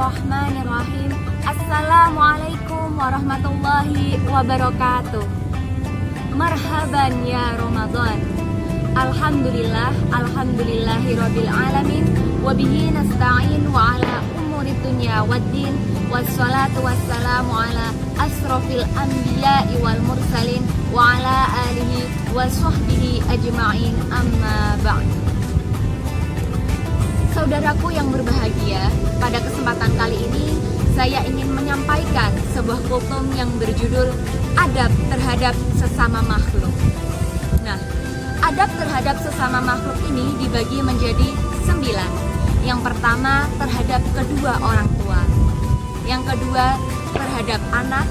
Bismillahirrahmanirrahim. Assalamualaikum warahmatullahi wabarakatuh. Marhaban ya Ramadan. Alhamdulillahirabbil alamin. Wabihi nasta'in wa ala umuri dunya waddin. Wassalatu wassalamu ala asrofil anbiya'i wal mursalin wa ala alihi wa sahbihi ajma'in, amma ba'd. Saudaraku yang berbahagia, pada kesempatan kali ini saya ingin menyampaikan sebuah kultum yang berjudul adab terhadap sesama makhluk. Nah, adab terhadap sesama makhluk ini dibagi menjadi 9. Yang pertama terhadap kedua orang tua, yang kedua terhadap anak,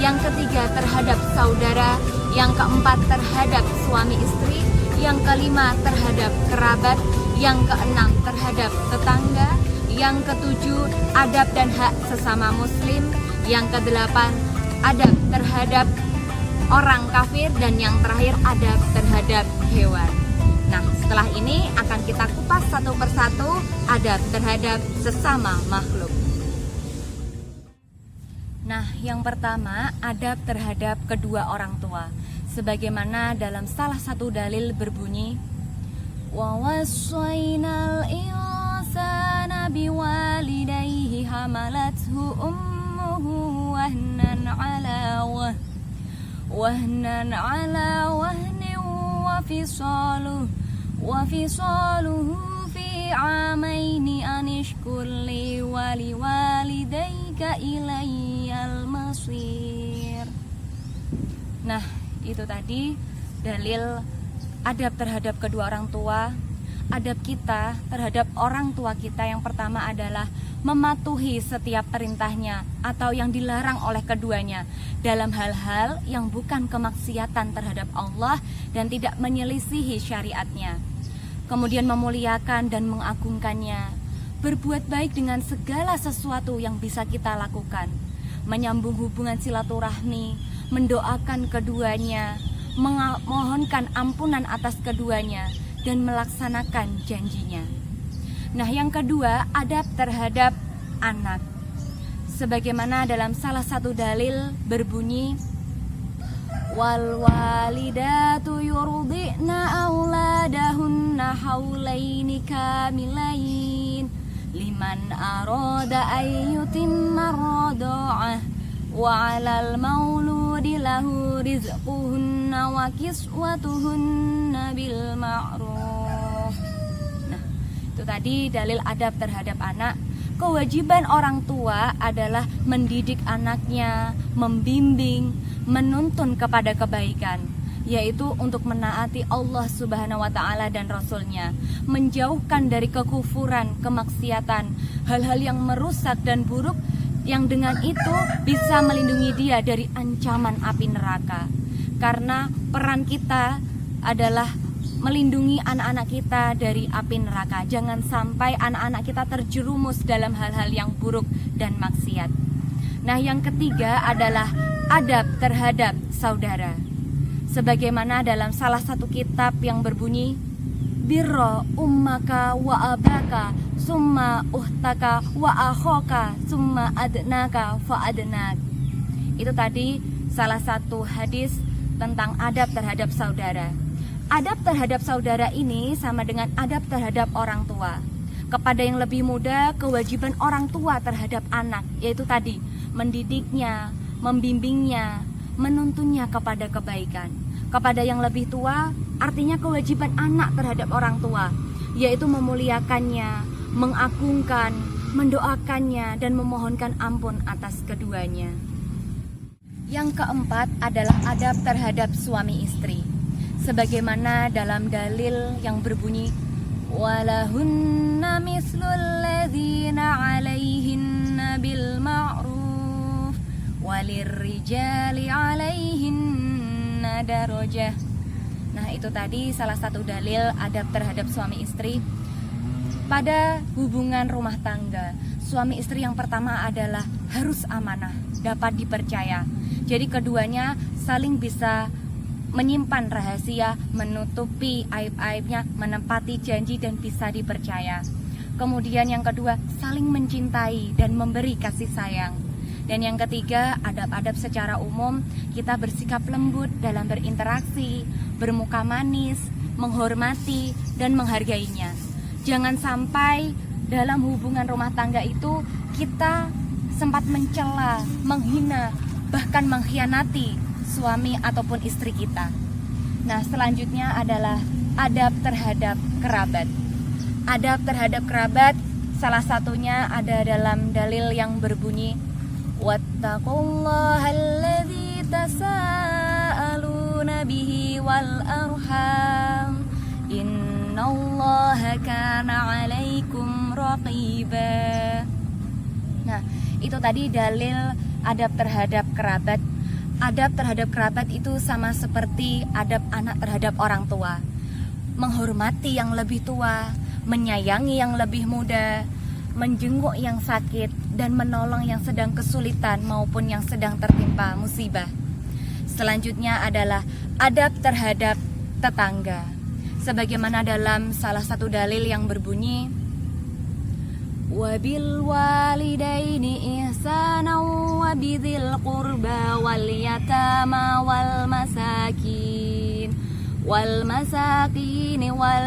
yang ketiga terhadap saudara, yang keempat terhadap suami istri, yang kelima terhadap kerabat, yang keenam terhadap tetangga, yang ketujuh adab dan hak sesama muslim, yang kedelapan adab terhadap orang kafir, dan yang terakhir adab terhadap hewan. Nah, setelah ini akan kita kupas satu persatu adab terhadap sesama makhluk. Nah, yang pertama adab terhadap kedua orang tua, sebagaimana dalam salah satu dalil berbunyi, wa wasainal insana biwalidayhi hamalathu ummuhu wahnan ala wahnin wa fisaluhu fi amaini anishkur li wa liwalidayka ilayyal masir. Nah, itu tadi dalil adab terhadap kedua orang tua. Adab kita terhadap orang tua kita yang pertama adalah mematuhi setiap perintahnya atau yang dilarang oleh keduanya dalam hal-hal yang bukan kemaksiatan terhadap Allah dan tidak menyelisihi syariatnya. Kemudian memuliakan dan mengagungkannya, berbuat baik dengan segala sesuatu yang bisa kita lakukan, menyambung hubungan silaturahmi, mendoakan keduanya, memohonkan ampunan atas keduanya, dan melaksanakan janjinya. Nah, yang kedua, adab terhadap anak. Sebagaimana dalam salah satu dalil berbunyi, wal walidatu yurdi'na auladahunna haulaini kamilain liman arada ayyutimma radha'ah wa 'alal mauludi lahu rizquhunna wa kiswatuhunna bil ma'ruf. Nah, itu tadi dalil adab terhadap anak. Kewajiban orang tua adalah mendidik anaknya, membimbing, menuntun kepada kebaikan, yaitu untuk menaati Allah Subhanahu wa taala dan Rasulnya, menjauhkan dari kekufuran, kemaksiatan, hal-hal yang merusak dan buruk, yang dengan itu bisa melindungi dia dari ancaman api neraka. Karena peran kita adalah melindungi anak-anak kita dari api neraka. Jangan sampai anak-anak kita terjerumus dalam hal-hal yang buruk dan maksiat. Nah, yang ketiga adalah adab terhadap saudara. Sebagaimana dalam salah satu kitab yang berbunyi, birra ummaka wa abaka summa uhtaka wa akhaka summa adnaka fa adnak. Itu tadi salah satu hadis tentang adab terhadap saudara. Adab terhadap saudara ini sama dengan adab terhadap orang tua. Kepada yang lebih muda, kewajiban orang tua terhadap anak, yaitu tadi mendidiknya, membimbingnya, menuntunnya kepada kebaikan. Kepada yang lebih tua, artinya kewajiban anak terhadap orang tua, yaitu memuliakannya, mengagungkan, mendoakannya, dan memohonkan ampun atas keduanya. Yang keempat adalah adab terhadap suami istri. Sebagaimana dalam dalil yang berbunyi, walahunna mislul ladzina 'alaihinna bil ma'ruf walirrijali 'alaihinna darajah. Nah, itu tadi salah satu dalil adab terhadap suami istri. Pada hubungan rumah tangga, suami istri yang pertama adalah harus amanah, dapat dipercaya. Jadi keduanya saling bisa menyimpan rahasia, menutupi aib-aibnya, menepati janji, dan bisa dipercaya. Kemudian yang kedua, saling mencintai dan memberi kasih sayang. Dan yang ketiga, adab-adab secara umum, kita bersikap lembut dalam berinteraksi, bermuka manis, menghormati dan menghargainya. Jangan sampai dalam hubungan rumah tangga itu kita sempat mencela, menghina, bahkan mengkhianati suami ataupun istri kita. Nah, selanjutnya adalah adab terhadap kerabat. Adab terhadap kerabat salah satunya ada dalam dalil yang berbunyi wattaqullaha alladzi tasaaluna bihi wal arham innallaha kana 'alaikum raqiba. Nah, itu tadi dalil adab terhadap kerabat. Adab terhadap kerabat itu sama seperti adab anak terhadap orang tua. Menghormati yang lebih tua, menyayangi yang lebih muda, menjenguk yang sakit, dan menolong yang sedang kesulitan maupun yang sedang tertimpa musibah. Selanjutnya adalah adab terhadap tetangga. Sebagaimana dalam salah satu dalil yang berbunyi wabil walidaini ihsana wa bidzil qurba wal yatama wal masakin wal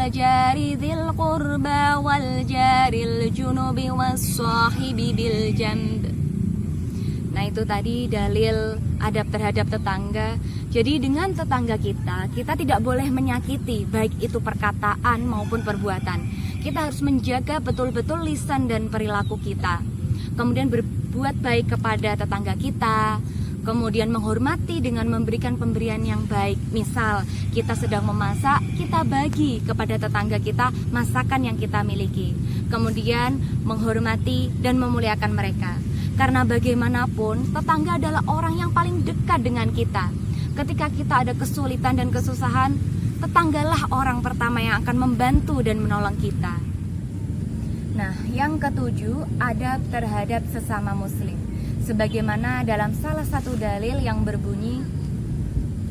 jari dzil qurba wal jaril junubi was sahibi bil jamb. Nah, itu tadi dalil adab terhadap tetangga. Jadi dengan tetangga kita tidak boleh menyakiti, baik itu perkataan maupun perbuatan. Kita harus menjaga betul-betul lisan dan perilaku kita. Kemudian berbuat baik kepada tetangga kita. Kemudian menghormati dengan memberikan pemberian yang baik. Misal kita sedang memasak, kita bagi kepada tetangga kita masakan yang kita miliki. Kemudian menghormati dan memuliakan mereka. Karena bagaimanapun tetangga adalah orang yang paling dekat dengan kita. Ketika kita ada kesulitan dan kesusahan, tetanggalah orang pertama yang akan membantu dan menolong kita. Nah, yang ketujuh, adab terhadap sesama muslim. Sebagaimana dalam salah satu dalil yang berbunyi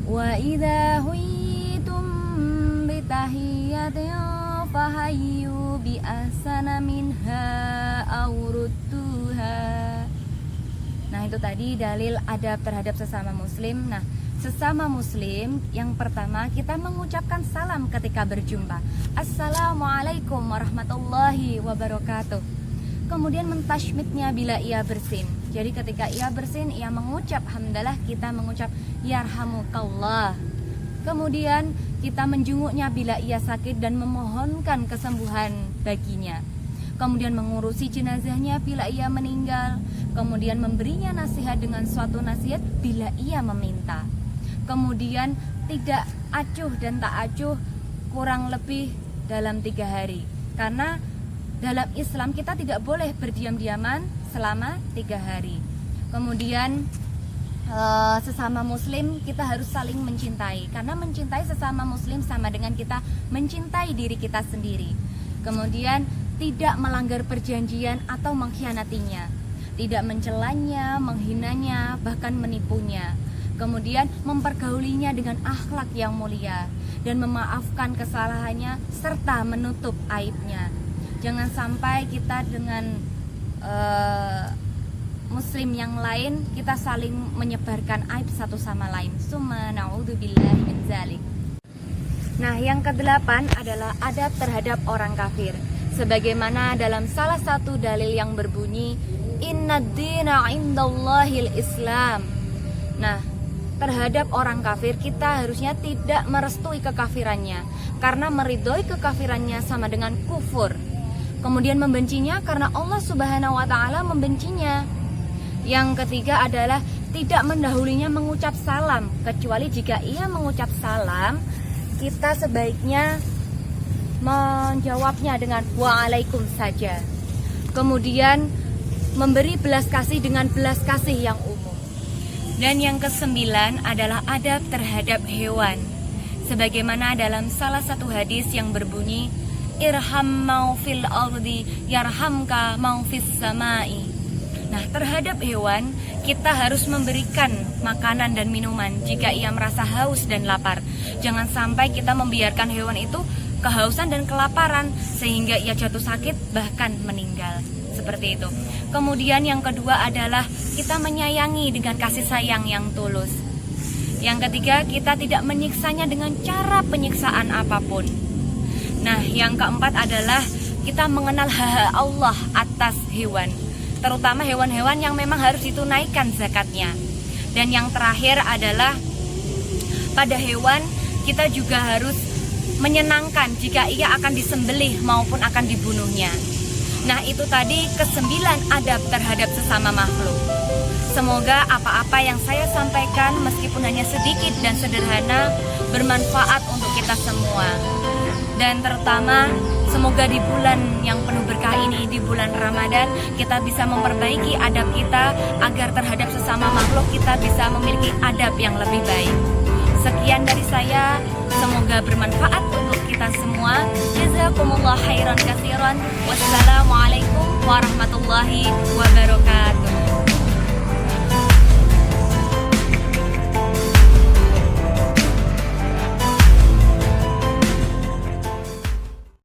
wa idza huyitum bi tahiyyatin fahayyu bi ahsana minha aw rudduha. Nah, itu tadi dalil adab terhadap sesama muslim. Nah, sesama muslim yang pertama kita mengucapkan salam ketika berjumpa. Assalamualaikum warahmatullahi wabarakatuh. Kemudian mentashmitnya bila ia bersin. Jadi ketika ia bersin, ia mengucap hamdalah, kita mengucap yarhamukallah. Kemudian kita menjenguknya bila ia sakit dan memohonkan kesembuhan baginya. Kemudian mengurusi jenazahnya bila ia meninggal. Kemudian memberinya nasihat dengan suatu nasihat bila ia meminta. Kemudian tidak acuh dan tak acuh kurang lebih dalam 3 hari. Karena dalam Islam kita tidak boleh berdiam-diaman selama 3 hari. Kemudian sesama muslim kita harus saling mencintai. Karena mencintai sesama muslim sama dengan kita mencintai diri kita sendiri. Kemudian tidak melanggar perjanjian atau mengkhianatinya. Tidak mencelanya, menghinanya, bahkan menipunya. Kemudian mempergaulinya dengan akhlak yang mulia dan memaafkan kesalahannya serta menutup aibnya. Jangan sampai kita dengan muslim yang lain kita saling menyebarkan aib satu sama lain. Summa na'udzubillahi min dzalik. Nah, yang ke-8 adalah adab terhadap orang kafir. Sebagaimana dalam salah satu dalil yang berbunyi innad-dina 'indallahil Islam. Nah, terhadap orang kafir kita harusnya tidak merestui kekafirannya, karena meridhoi kekafirannya sama dengan kufur. Kemudian membencinya karena Allah Subhanahu wa taala membencinya. Yang ketiga adalah tidak mendahulunya mengucap salam, kecuali jika ia mengucap salam, kita sebaiknya menjawabnya dengan waalaikum saja. Kemudian memberi belas kasih dengan belas kasih yang umum. Dan yang ke-9 adalah adab terhadap hewan. Sebagaimana dalam salah satu hadis yang berbunyi irham mau fil ardi yarhamka mau fis samai. Nah, terhadap hewan kita harus memberikan makanan dan minuman jika ia merasa haus dan lapar. Jangan sampai kita membiarkan hewan itu kehausan dan kelaparan sehingga ia jatuh sakit bahkan meninggal. Seperti itu. Kemudian yang kedua adalah kita menyayangi dengan kasih sayang yang tulus. Yang ketiga, kita tidak menyiksanya dengan cara penyiksaan apapun. Nah, yang keempat adalah kita mengenal hak Allah atas hewan, terutama hewan-hewan yang memang harus ditunaikan zakatnya. Dan yang terakhir adalah pada hewan kita juga harus menyenangkan jika ia akan disembelih maupun akan dibunuhnya. Nah, itu tadi ke-9 adab terhadap sesama makhluk. Semoga apa-apa yang saya sampaikan meskipun hanya sedikit dan sederhana bermanfaat untuk kita semua. Dan terutama semoga di bulan yang penuh berkah ini, di bulan Ramadan, kita bisa memperbaiki adab kita agar terhadap sesama makhluk kita bisa memiliki adab yang lebih baik. Sekian dari saya, semoga bermanfaat untuk kita semua. Jazakumullah khairan katsiran. Wassalamualaikum warahmatullahi wabarakatuh.